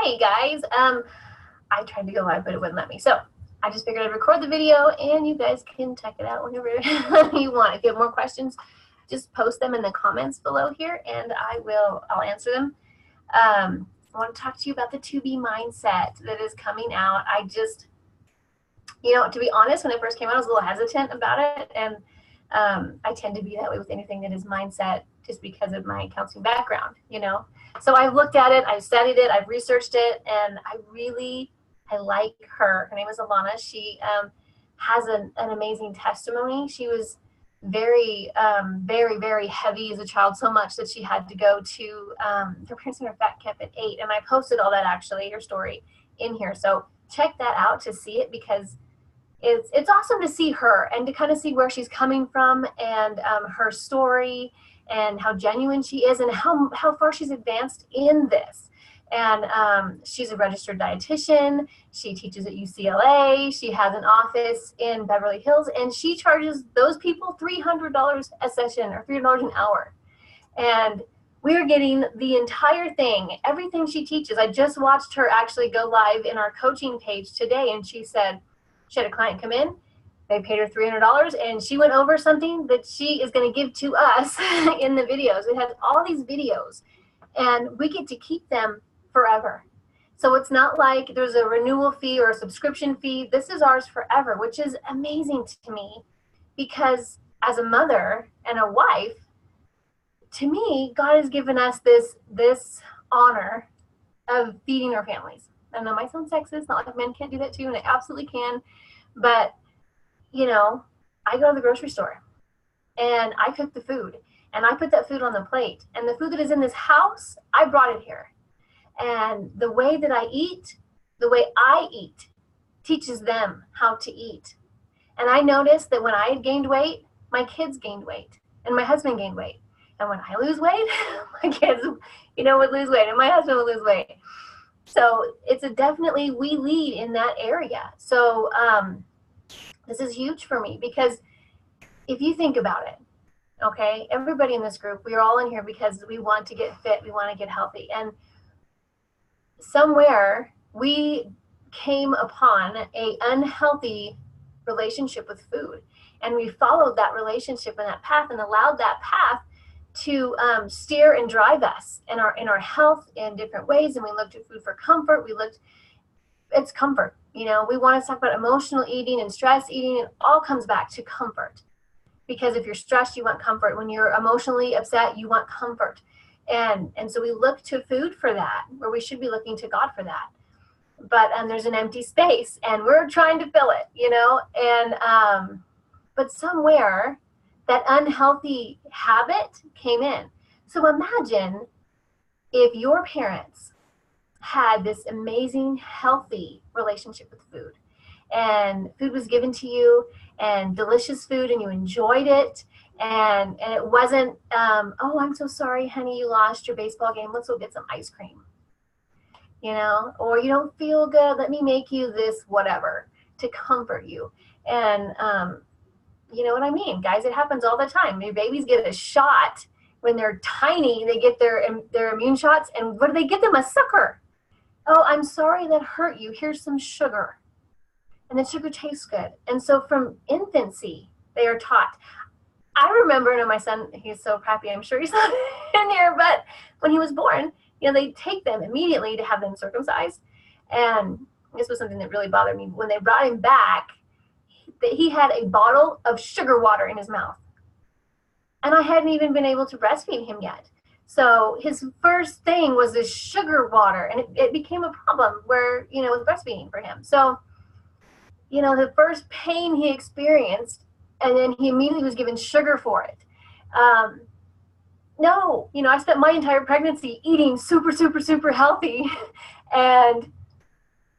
Hi guys. I tried to go live, but it wouldn't let me. So I just figured I'd record the video and you guys can check it out whenever you want. If you have more questions, just post them in the comments below here and I'll answer them. I want to talk to you about the To Be mindset that is coming out. I just, to be honest, when it first came out, I was a little hesitant about it. And I tend to be that way with anything that is mindset just because of my counseling background, So I've looked at it, I've studied it, I've researched it, and I like her. Her name is Alana. She has an amazing testimony. She was very, very heavy as a child, so much that she had to go to, her parents in her fat camp at 8. And I posted all that, actually, her story in here. So check that out to see it, because it's awesome to see her and to kind of see where she's coming from and her story and how genuine she is and how far she's advanced in this. And she's a registered dietitian. She teaches at UCLA. She has an office in Beverly Hills, and she charges those people $300 a session or $300 an hour. And we're getting the entire thing, everything she teaches. I just watched her actually go live in our coaching page today, and she said she had a client come in. They paid her $300, and she went over something that she is going to give to us in the videos. It has all these videos, and we get to keep them forever. So it's not like there's a renewal fee or a subscription fee. This is ours forever, which is amazing to me, because as a mother and a wife, to me, God has given us this honor of feeding our families. I know it might sound sexist, not like men can't do that too, and they absolutely can. But, I go to the grocery store and I cook the food and I put that food on the plate, and the food that is in this house, I brought it here. And the way that I eat, teaches them how to eat. And I noticed that when I had gained weight, my kids gained weight and my husband gained weight. And when I lose weight, my kids, would lose weight and my husband would lose weight. So it's definitely, we lead in that area. So this is huge for me, because if you think about it, okay, everybody in this group, we are all in here because we want to get fit, we want to get healthy. And somewhere we came upon an unhealthy relationship with food, and we followed that relationship and that path and allowed that path to steer and drive us in our health in different ways. And we looked at food for comfort. It's comfort. We want to talk about emotional eating and stress eating. It all comes back to comfort, because if you're stressed, you want comfort. When you're emotionally upset, you want comfort. And so we look to food for that, where we should be looking to God for that. But there's an empty space, and we're trying to fill it, and but somewhere that unhealthy habit came in. So imagine if your parents had this amazing, healthy relationship with food, and food was given to you, and delicious food, and you enjoyed it, and it wasn't, oh, I'm so sorry, honey, you lost your baseball game. Let's go get some ice cream, or you don't feel good. Let me make you this whatever to comfort you. And you know what I mean, guys? It happens all the time. Your babies get a shot when they're tiny. They get their immune shots, and what do they get them? A sucker. Oh, I'm sorry that hurt you. Here's some sugar. And the sugar tastes good. And so from infancy, they are taught. I remember, my son, he's so happy, I'm sure he's not in here, but when he was born, they take them immediately to have them circumcised. And this was something that really bothered me. When they brought him back, he had a bottle of sugar water in his mouth. And I hadn't even been able to breastfeed him yet. So his first thing was this sugar water, and it became a problem where, with breastfeeding for him. So, the first pain he experienced, and then he immediately was given sugar for it. No, I spent my entire pregnancy eating super, super, super healthy, and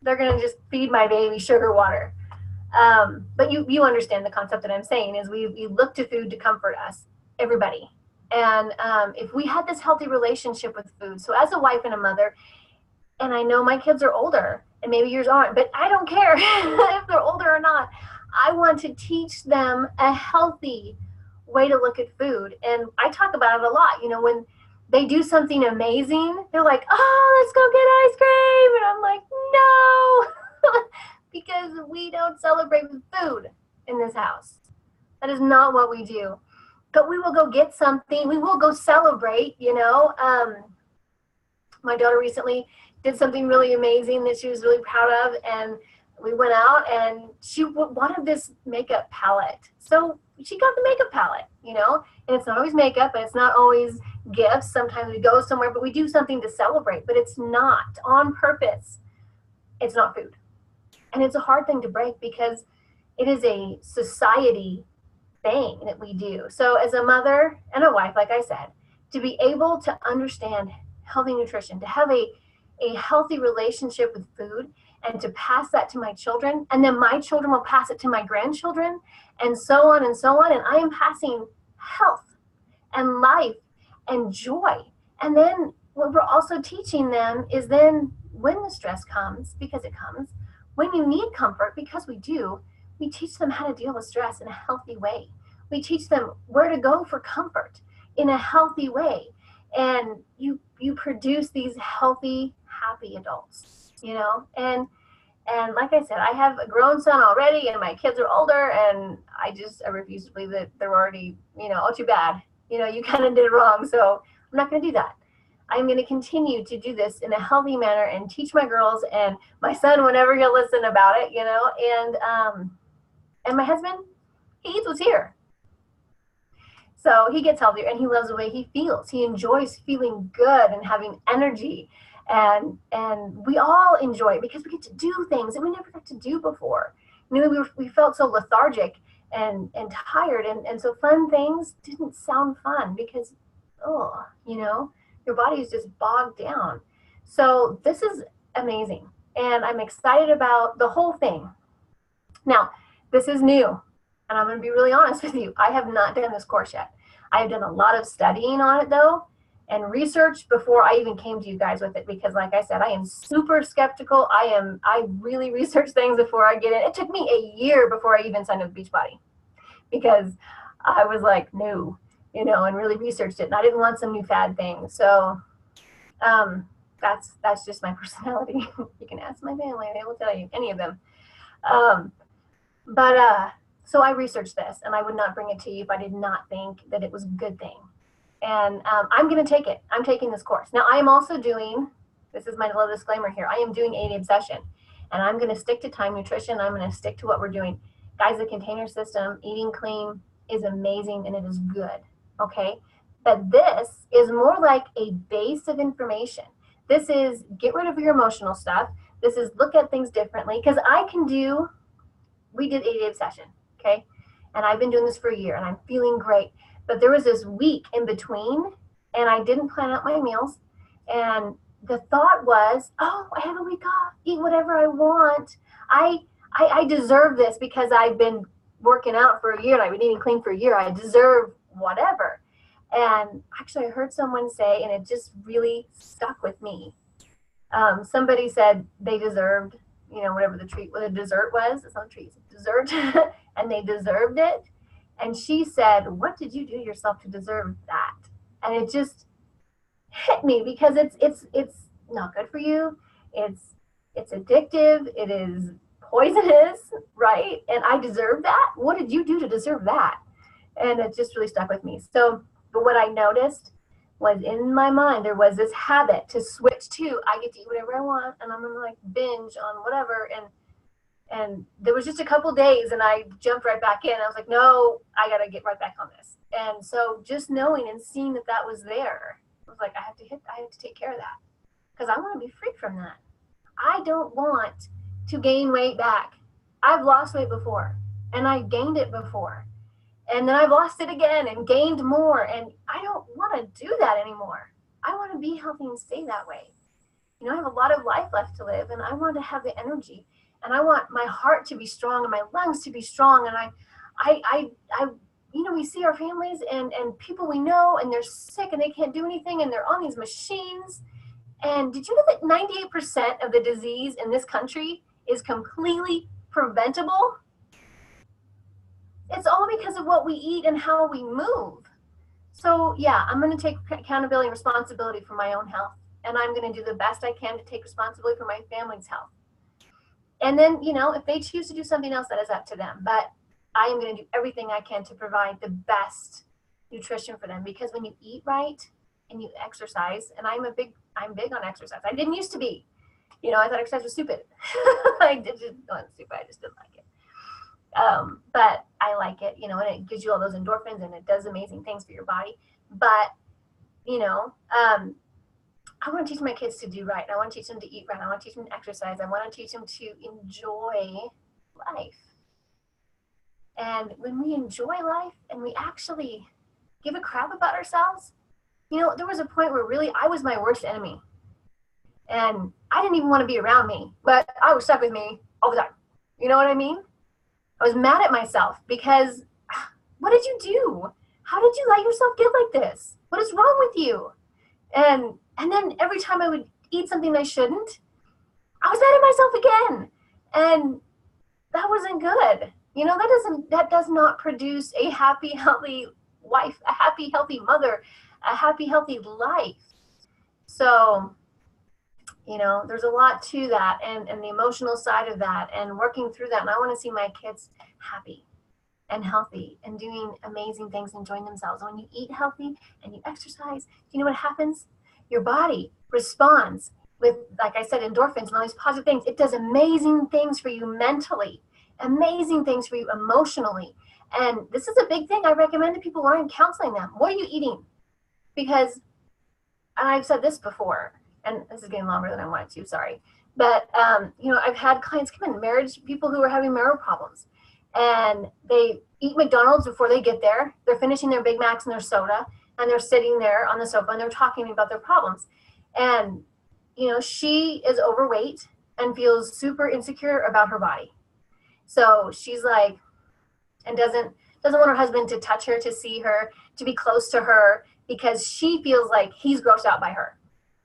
they're going to just feed my baby sugar water. But you understand the concept that I'm saying is we look to food to comfort us, everybody. And if we had this healthy relationship with food, so as a wife and a mother, and I know my kids are older, and maybe yours aren't, but I don't care if they're older or not. I want to teach them a healthy way to look at food. And I talk about it a lot. When they do something amazing, they're like, oh, let's go get ice cream. And I'm like, no, because we don't celebrate with food in this house. That is not what we do. But we will go get something. We will go celebrate, you know. My daughter recently did something really amazing that she was really proud of. And we went out and she wanted this makeup palette. So she got the makeup palette, you know. And it's not always makeup, and it's not always gifts. Sometimes we go somewhere, but we do something to celebrate. But it's not on purpose. It's not food. And it's a hard thing to break because it is a society thing that we do. So as a mother and a wife, like I said, to be able to understand healthy nutrition, to have a healthy relationship with food, and to pass that to my children, and then my children will pass it to my grandchildren, and so on and so on. And I am passing health and life and joy. And then what we're also teaching them is then when the stress comes, because it comes, when you need comfort, because we do, we teach them how to deal with stress in a healthy way. We teach them where to go for comfort in a healthy way. And you produce these healthy, happy adults, you know? And like I said, I have a grown son already, and my kids are older, and I refuse to believe that they're already, you know, oh, too bad. You know, you kind of did it wrong, so I'm not going to do that. I'm going to continue to do this in a healthy manner and teach my girls and my son whenever he'll listen about it, you know, and my husband, he eats what's here. So he gets healthier, and he loves the way he feels. He enjoys feeling good and having energy. And we all enjoy it because we get to do things that we never got to do before. You know, we felt so lethargic and tired. And so fun things didn't sound fun because, oh, you know, your body is just bogged down. So this is amazing. And I'm excited about the whole thing. Now, this is new. And I'm going to be really honest with you. I have not done this course yet. I have done a lot of studying on it, though, and research before I even came to you guys with it, because like I said, I am super skeptical. I really research things before I get in. It took me a year before I even signed up with Beachbody because I was like, no, you know, and really researched it. And I didn't want some new fad thing. So that's just my personality. You can ask my family, they will tell you, any of them. So I researched this, and I would not bring it to you if I did not think that it was a good thing. And I'm going to take it. I'm taking this course. Now, I am also doing, this is my little disclaimer here, I am doing 8 Obsession. And I'm going to stick to time nutrition. I'm going to stick to what we're doing. Guys, the container system, eating clean, is amazing, and it is good. Okay? But this is more like a base of information. This is get rid of your emotional stuff. This is look at things differently. Because we did 8 Obsession. Okay? And I've been doing this for a year, and I'm feeling great. But there was this week in between, and I didn't plan out my meals. And the thought was, oh, I have a week off. Eat whatever I want. I deserve this because I've been working out for a year, and I've been eating clean for a year. I deserve whatever. And actually, I heard someone say, and it just really stuck with me. Somebody said they deserved, you know, whatever the dessert was. It's not a treat, it's dessert. And they deserved it. And she said, what did you do to yourself to deserve that? And it just hit me because it's not good for you. It's addictive. It is poisonous, right? And I deserve that. What did you do to deserve that? And it just really stuck with me. So, but what I noticed was in my mind, there was this habit to switch to, I get to eat whatever I want, and I'm gonna like binge on whatever. And there was just a couple days, and I jumped right back in. I was like, no, I got to get right back on this. And so just knowing and seeing that that was there, I was like, I have to take care of that because I want to be free from that. I don't want to gain weight back. I've lost weight before, and I gained it before. And then I've lost it again and gained more. And I don't want to do that anymore. I want to be healthy and stay that way. You know, I have a lot of life left to live, and I want to have the energy. And I want my heart to be strong and my lungs to be strong. And I you know, we see our families and people we know, and they're sick and they can't do anything, and they're on these machines. And did you know that 98% of the disease in this country is completely preventable? It's all because of what we eat and how we move. So yeah, I'm going to take accountability and responsibility for my own health, and I'm going to do the best I can to take responsibility for my family's health. And then, you know, if they choose to do something else, that is up to them. But I am going to do everything I can to provide the best nutrition for them, because when you eat right and you exercise, and I'm big on exercise. I didn't used to be. You know, I thought exercise was stupid. I did just not stupid. I just didn't like it. But I like it, you know, and it gives you all those endorphins and it does amazing things for your body. But, you know, I want to teach my kids to do right. I want to teach them to eat right. I want to teach them to exercise. I want to teach them to enjoy life. And when we enjoy life and we actually give a crap about ourselves, you know, there was a point where really I was my worst enemy. And I didn't even want to be around me, but I was stuck with me all the time. You know what I mean? I was mad at myself because what did you do? How did you let yourself get like this? What is wrong with you? And then every time I would eat something I shouldn't, I was mad at myself again. And that wasn't good. You know, that does not produce a happy, healthy wife, a happy, healthy mother, a happy, healthy life. So, you know, there's a lot to that, and the emotional side of that, and working through that. And I want to see my kids happy and healthy and doing amazing things, enjoying themselves. When you eat healthy and you exercise, do you know what happens? Your body responds with, like I said, endorphins and all these positive things. It does amazing things for you mentally, amazing things for you emotionally. And this is a big thing I recommend to people when I'm counseling them. What are you eating? Because, and I've said this before, and this is getting longer than I wanted to, sorry. But, you know, I've had clients come in, marriage, people who are having marital problems, and they eat McDonald's before they get there. They're finishing their Big Macs and their soda, and they're sitting there on the sofa and they're talking about their problems. And, you know, she is overweight and feels super insecure about her body. So she's like, and doesn't want her husband to touch her, to see her, to be close to her, because she feels like he's grossed out by her.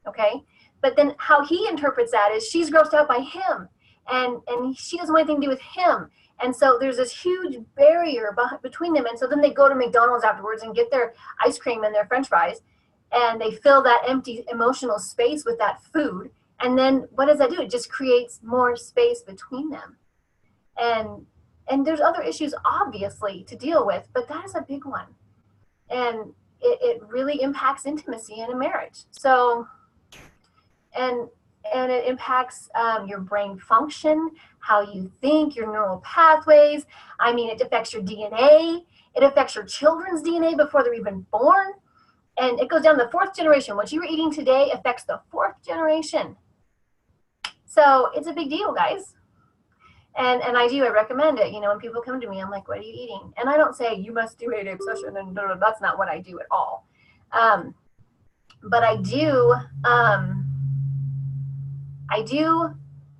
Okay? But then how he interprets that is she's grossed out by him, and she doesn't want anything to do with him. And so there's this huge barrier between them. And so then they go to McDonald's afterwards and get their ice cream and their French fries, and they fill that empty emotional space with that food. And then what does that do? It just creates more space between them. And there's other issues, obviously, to deal with, but that is a big one. And it really impacts intimacy in a marriage. So, and it impacts your brain function, how you think, your neural pathways. I mean, it affects your DNA. It affects your children's DNA before they're even born. And it goes down to the fourth generation. What you're eating today affects the fourth generation. So it's a big deal, guys. And I recommend it. You know, when people come to me, I'm like, what are you eating? And I don't say, you must do 8-day obsession, and that's not what I do at all. But I do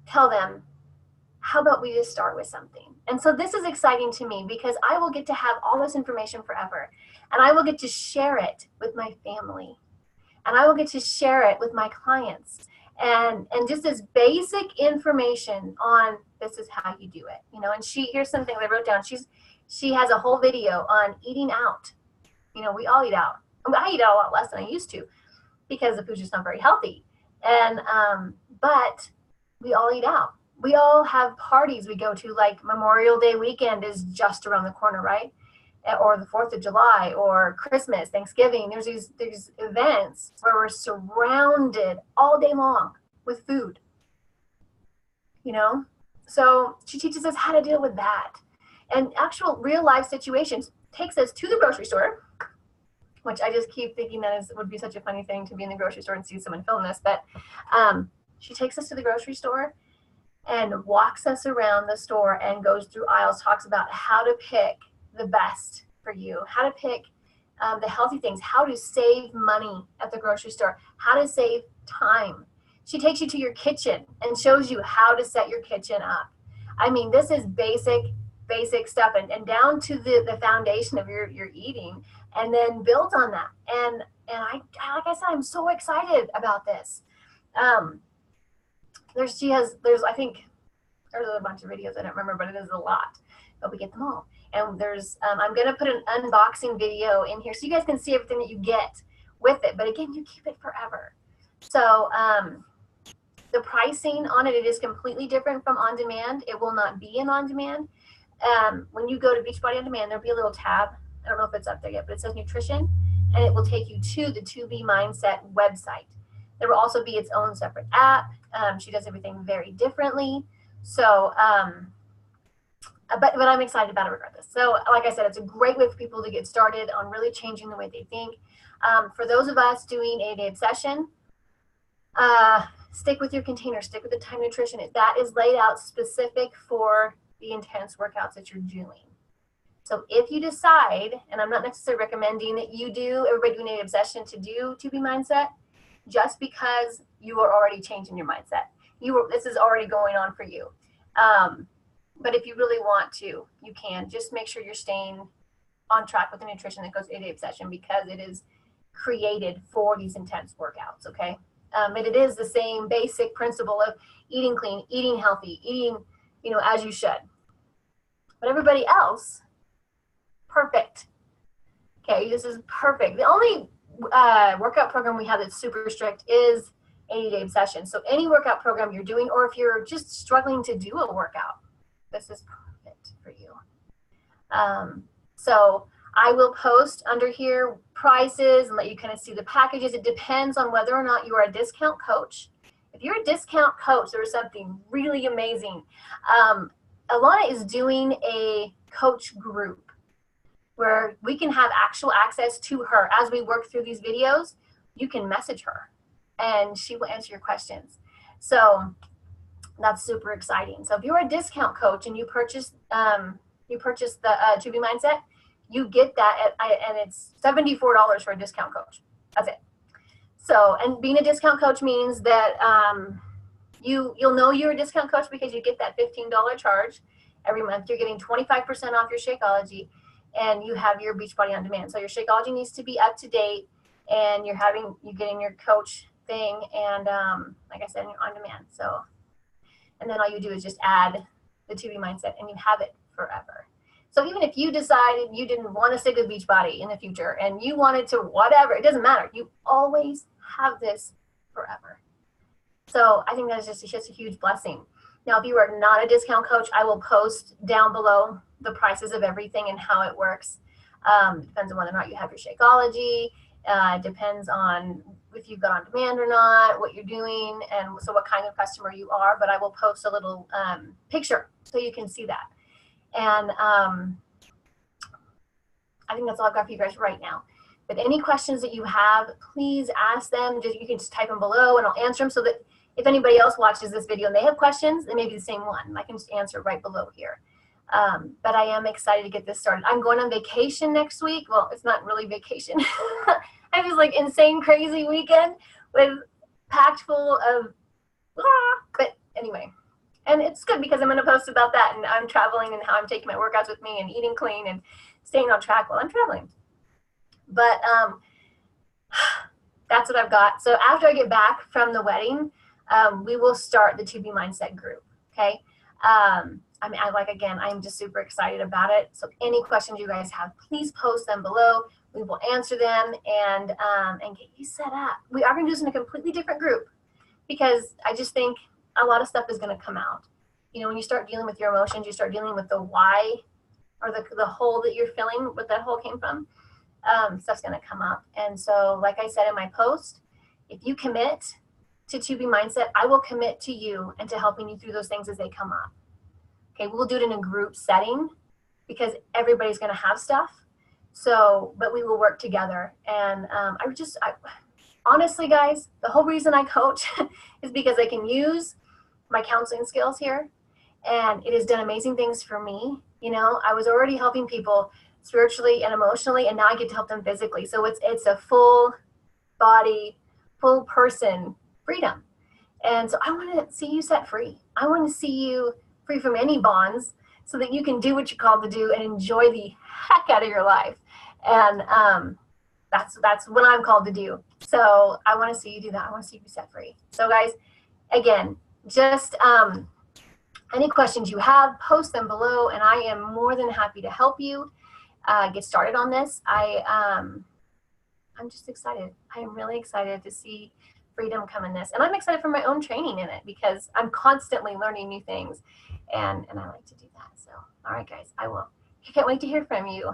tell them, how about we just start with something? And so this is exciting to me because I will get to have all this information forever, and I will get to share it with my family, and I will get to share it with my clients, and just this basic information on this is how you do it, you know. And here's something that I wrote down. She has a whole video on eating out. You know, we all eat out. I eat out a lot less than I used to because the food's just not very healthy. And but we all eat out. We all have parties we go to, like Memorial Day weekend is just around the corner, right? Or the 4th of July, or Christmas, Thanksgiving. There's these events where we're surrounded all day long with food, you know? So she teaches us how to deal with that. And actual real life situations, takes us to the grocery store, which I just keep thinking that would be such a funny thing to be in the grocery store and see someone film this. But she takes us to the grocery store and walks us around the store and goes through aisles, talks about how to pick the best for you, how to pick the healthy things, how to save money at the grocery store, how to save time. She takes you to your kitchen and shows you how to set your kitchen up. I mean, this is basic stuff, and down to the foundation of your eating, and then build on that. And I, like I said, I'm so excited about this. I think there's a bunch of videos I don't remember, but it is a lot, but we get them all. And there's, I'm going to put an unboxing video in here so you guys can see everything that you get with it. But again, you keep it forever. So the pricing on it, it is completely different from on demand. It will not be an on demand. When you go to Beachbody On Demand, there'll be a little tab. I don't know if it's up there yet, but it says nutrition, and it will take you to the 2B Mindset website. There will also be its own separate app. She does everything very differently. So, but I'm excited about it regardless. So like I said, it's a great way for people to get started on really changing the way they think. For those of us doing 8-day obsession, stick with your container, stick with the time nutrition. That is laid out specific for the intense workouts that you're doing. So if you decide, and I'm not necessarily recommending that you do, everybody doing 8-day obsession to do 2B Mindset, just because you are already changing your mindset. This is already going on for you. But if you really want to, you can. Just make sure you're staying on track with the nutrition that goes 8-day obsession, because it is created for these intense workouts, okay? And it is the same basic principle of eating clean, eating healthy, eating, as you should. But everybody else, perfect. Okay, this is perfect. The only workout program we have that's super strict is 80-day obsession. So any workout program you're doing, or if you're just struggling to do a workout, this is perfect for you. So I will post under here prices and let you kind of see the packages. It depends on whether or not you are a discount coach. If you're a discount coach, there's something really amazing. Alana is doing a coach group where we can have actual access to her. As we work through these videos, you can message her and she will answer your questions. So that's super exciting. So if you're a discount coach and you purchase the 2B Mindset, you get that and it's $74 for a discount coach. That's it. So, and being a discount coach means that you'll know you're a discount coach because you get that $15 charge every month. You're getting 25% off your Shakeology, and you have your Beachbody On Demand. So your Shakeology needs to be up to date, and you're getting your coach thing, and like I said, you're on demand. So, and then all you do is just add the 2B Mindset, and you have it forever. So even if you decided you didn't want to stick with Beachbody in the future and you wanted to whatever, it doesn't matter. You always have this forever. So I think that is just a huge blessing. Now, if you are not a discount coach, I will post down below the prices of everything and how it works. Depends on whether or not you have your Shakeology. Depends on if you've got on demand or not, what you're doing, and so what kind of customer you are. But I will post a little picture so you can see that. And I think that's all I've got for you guys right now. But any questions that you have, please ask them. You can just type them below and I'll answer them, so that if anybody else watches this video and they have questions, it may be the same one. I can just answer right below here. But I am excited to get this started. I'm going on vacation next week. Well, it's not really vacation. I have this like insane, crazy weekend with packed full of, but anyway. And it's good because I'm going to post about that, and I'm traveling and how I'm taking my workouts with me and eating clean and staying on track while I'm traveling. But that's what I've got. So after I get back from the wedding, we will start the 2B Mindset group, okay? I'm just super excited about it. So any questions you guys have, please post them below. We will answer them and get you set up. We are going to do this in a completely different group, because I just think a lot of stuff is going to come out. When you start dealing with your emotions, you start dealing with the why, or the hole that you're filling, what that hole came from, stuff's going to come up. And so, like I said in my post, if you commit to 2B Mindset, I will commit to you and to helping you through those things as they come up. Okay, we'll do it in a group setting because everybody's going to have stuff. So, but we will work together. And honestly, guys, the whole reason I coach is because I can use my counseling skills here, and it has done amazing things for me. I was already helping people spiritually and emotionally, and now I get to help them physically. So it's a full body, full person freedom. And so I want to see you set free. I want to see you free from any bonds, so that you can do what you're called to do and enjoy the heck out of your life. And that's what I'm called to do. So I want to see you do that. I want to see you set free. So guys, again, just Any questions you have, post them below, and I am more than happy to help you get started on this. I'm just excited. I am really excited to see freedom come in this. And I'm excited for my own training in it because I'm constantly learning new things, and I like to do that. So, all right, guys, I can't wait to hear from you.